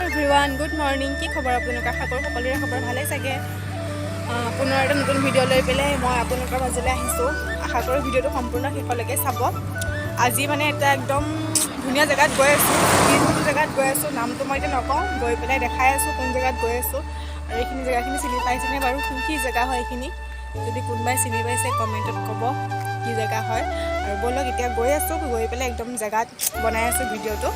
Everyone good morning. কি খবৰ আপোনালোকৰ? আশা কৰোঁ সকলোৰে খবৰ ভালেই চাগে। পুনৰ এটা নতুন ভিডিঅ' লৈ পেলাই মই আপোনালোকৰ মাজলৈ আহিছোঁ। আশা কৰোঁ ভিডিঅ'টো সম্পূৰ্ণ শেষলৈকে চাব। আজি মানে এটা একদম ধুনীয়া জেগাত গৈ আছোঁ, কোনটো জেগাত গৈ আছোঁ নামটো মই এতিয়া নকওঁ, গৈ পেলাই দেখাই আছোঁ কোন জেগাত গৈ আছোঁ। আৰু এইখিনি জেগাখিনি চিনি পাইছেনে বাৰু? কি জেগা হয় এইখিনি? যদি কোনোবাই চিনি পাইছে কমেণ্টত ক'ব কি জেগা হয়। আৰু ব'লক এতিয়া গৈ আছোঁ, গৈ পেলাই একদম জেগাত বনাই আছোঁ ভিডিঅ'টো।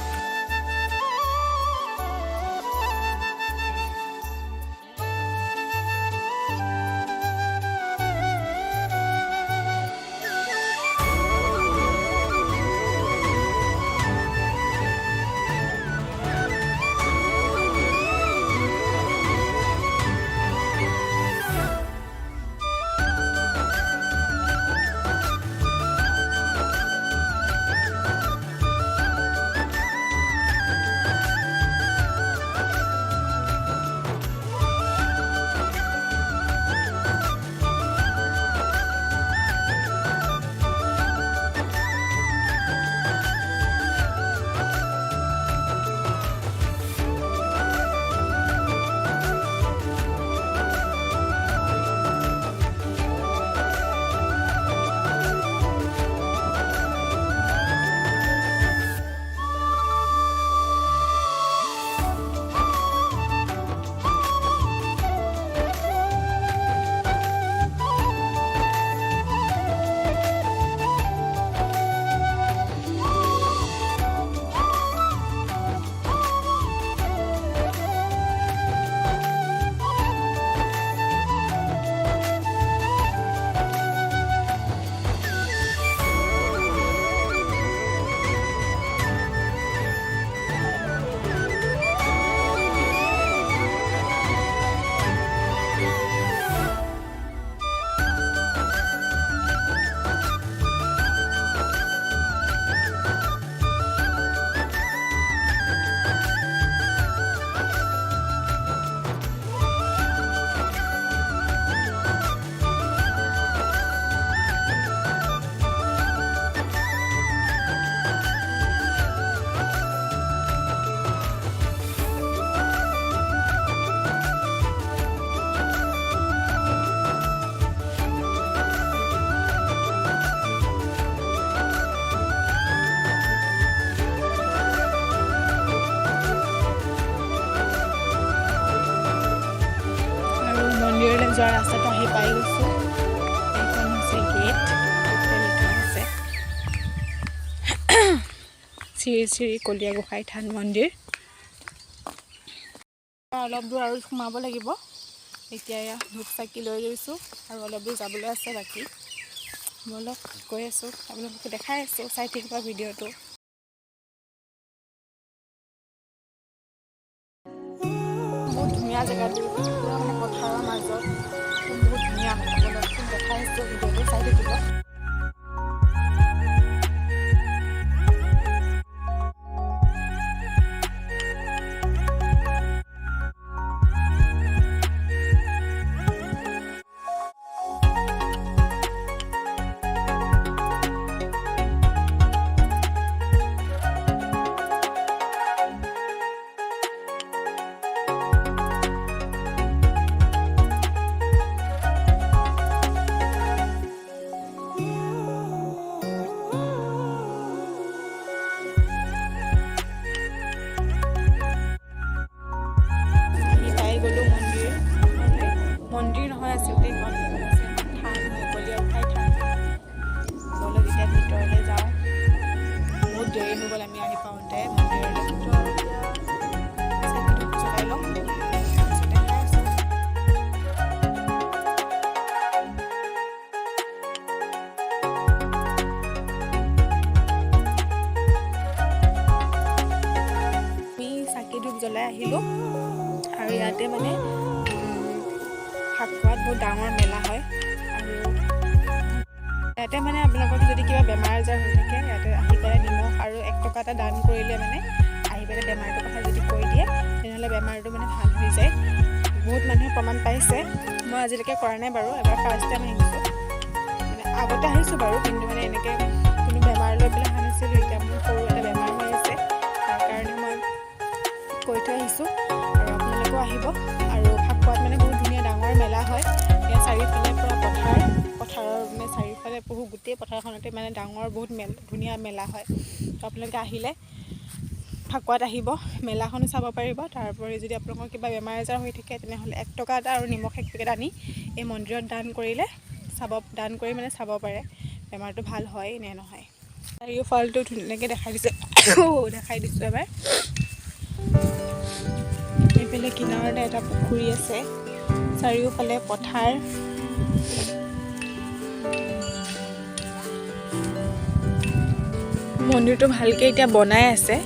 মন্দিৰলৈ যোৱা ৰাস্তাটো আহি পাই গৈছোঁ। এইখন হৈছে গেট, লিখা আছে শ্ৰী শ্ৰী কলীয়া গোসাঁই থান মন্দিৰ। অলপ দূৰ আৰু সোমাব লাগিব। এতিয়া ধূপ চাকি লৈ গৈছোঁ আৰু অলপ দূৰ যাবলৈ আছে বাকী। মই অলপ গৈ আছোঁ, আপোনালোকে দেখাই আছোঁ, চাই থাকিব ভিডিঅ'টো। বহুত ধুনীয়া জেগাটো, পুৰা মানে পথাৰৰ মাজত বহুত ধুনীয়া অলপ দেখাই আছোঁ, ভিডিঅ'টো চাই থাকিব। মন্দিৰ নহয় আচলতে এখন থান, কলীয়া গোসাঁই থান। ব'লক এতিয়া ভিতৰলৈ যাওঁ। বহুত দেৰি হৈ গ'ল আমি আহি পাওঁতে মন্দিৰলৈ। চলাই লওঁ। আমি চাকি ধূপ জ্বলাই আহিলোঁ আৰু ইয়াতে মানে ফাকুৱাত বহুত ডাঙৰ মেলা হয়। আৰু ইয়াতে মানে আপোনালোকৰ যদি কিবা বেমাৰ আজাৰ হৈ থাকে, ইয়াতে আহি পেলাই নিমখ আৰু 1 টকা এটা দান কৰিলে মানে আহি পেলাই বেমাৰটোৰ কথা যদি কৈ দিয়ে তেনেহ'লে বেমাৰটো মানে ভাল হৈ যায়। বহুত মানুহে প্ৰমাণ পাইছে। মই আজিলৈকে কৰা নাই বাৰু, এবাৰ ফাৰ্ষ্ট টাইম আহিছোঁ। মানে আগতে আহিছোঁ বাৰু, কিন্তু মানে এনেকৈ কোনো বেমাৰ লৈ পেলাই অহা নাছিলোঁ। এতিয়া মোৰ সৰু এটা বেমাৰ হৈ আছে, তাৰ কাৰণে মই কৈ থৈ আহিছোঁ আৰু আপোনালোকেও আহিব। আৰু ফাকুৱাত মানে বহুত ধুনীয়া ডাঙৰ মেলা হয়। ইয়াৰ চাৰিওফালে পূৰা পথাৰৰ মানে চাৰিওফালে বহু গোটেই পথাৰখনতে মানে ডাঙৰ বহুত ধুনীয়া মেলা হয়। তো আপোনালোকে আহিলে ফাকুৱাত আহিব, মেলাখনো চাব পাৰিব। তাৰোপৰি যদি আপোনালোকৰ কিবা বেমাৰ আজাৰ হৈ থাকে তেনেহ'লে 1 টকা এটা আৰু নিমখ 1 পেকেট আনি এই মন্দিৰত দান কৰিলে দান কৰি মানে চাব পাৰে বেমাৰটো ভাল হয় নে নহয়। চাৰিওফালটো ধুনীয়াকৈ দেখাই দিছোঁ এবাৰ। এইফালে কিনাৰতে এটা পুখুৰী আছে, চাৰিওফালে পথাৰ। মন্দিৰটো ভালকৈ এতিয়া বনাই আছে।